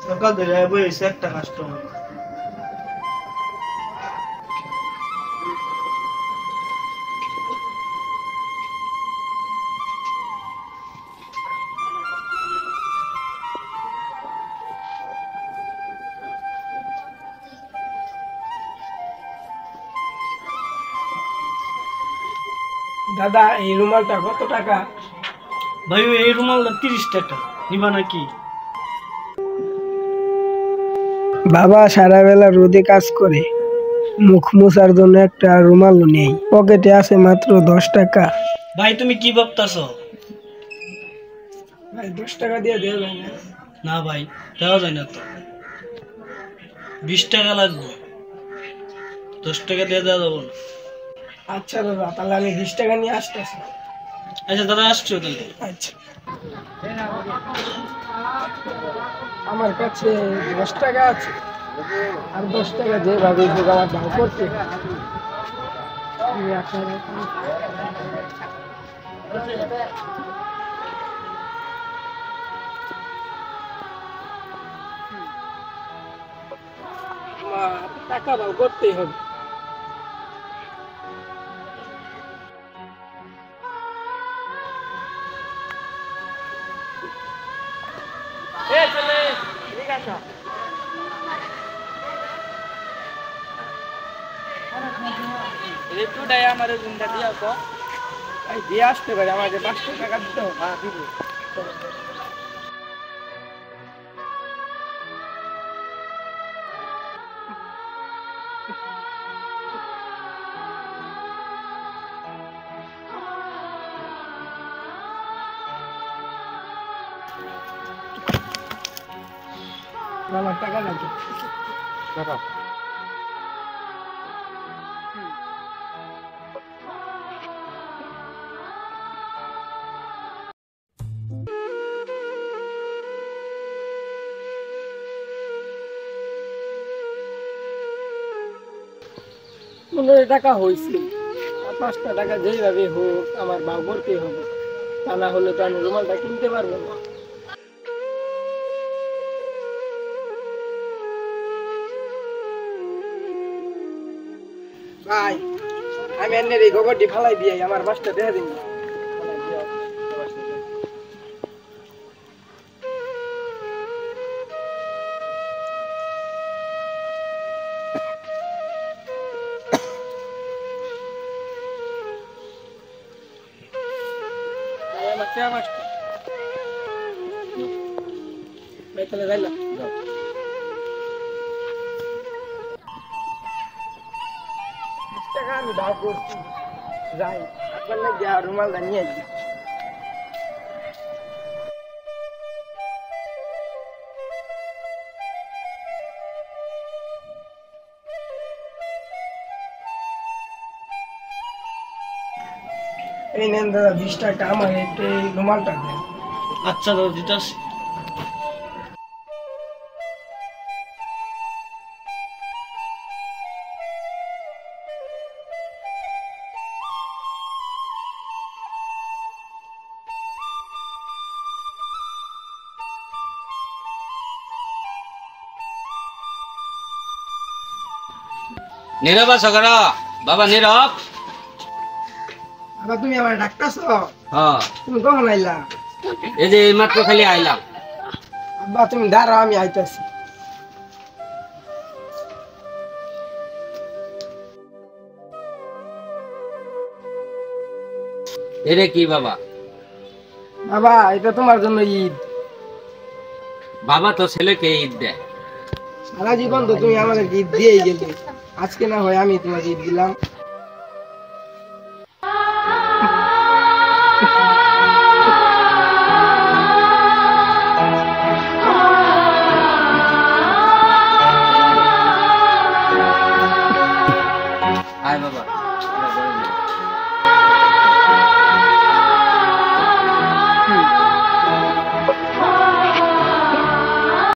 সকাল থেকে বসে একটা কাস্টমার দাদা এই রুমালটা কত টাকা? ভাই এই রুমালটা 30 টাকা নিবা নাকি? বাবা সারা বেলা রোদে কাজ করে, মুখ মোছার জন্য একটা রুমাল নেই, পকেটে আছে মাত্র 10 টাকা। ভাই তুমি কি ভাবতাছো? ভাই 10 টাকা দিয়ে দেওয়া যায় না? না ভাই দেওয়া যায় না তো, 20 টাকা লাগবে, 10 টাকা দিয়ে দেওয়া যাবো না। আচ্ছা দাদা, তাহলে আমি 20 টাকা নিয়ে আসতেছি। আচ্ছা দাদা আসছো তাহলে। আচ্ছা, আমার কাছে 10 টাকা আছে, আর 10 টাকা যেভাবে হোক আমার দাম করতে টাকা দাও করতেই হবে। দিয়ে আসতে পারে, আমাকে 500 টাকা দিতে হবে। হ্যাঁ দিব। আমার টাকা লাগবে। টাকা হয়েছে, 5টা টাকা যেইভাবে হোক আমার ভাগ করতে হবে, তা না হলে তো আমি রুমালটা কিনতে পারবো না। ভাই আমি এনের এই গোবরটি ফালাই দিয়ে আমার বাসটা দেখা দিন। আমি ভাগ করছি, যাই আপনার না গিয়া রুমালটা নিয়ে আসবি। এই নেন দাদা 20 টাকা, আমার একটু এই রুমালটা দেন। আচ্ছা দাদা দিতাছি। নীরব আছো কেন বাবা? নীরব, আবার তুমি আমার ডাকতেছো? হ্যাঁ তুমি কখন আইলা? এই যে এইমাত্র খালি আইলাম। আব্বা তুমি দাঁড়াও, আমি আইতাছি। এরে কি বাবা? বাবা এটা তোমার জন্য ঈদ। বাবা তো ছেলেকে ঈদ দেয়। সারা জীবন তো তুমি আমাদের ঈদ দিয়েই গেলে, আজকে না হয় আমি তোমাকে ঈদ দিলাম। বাবা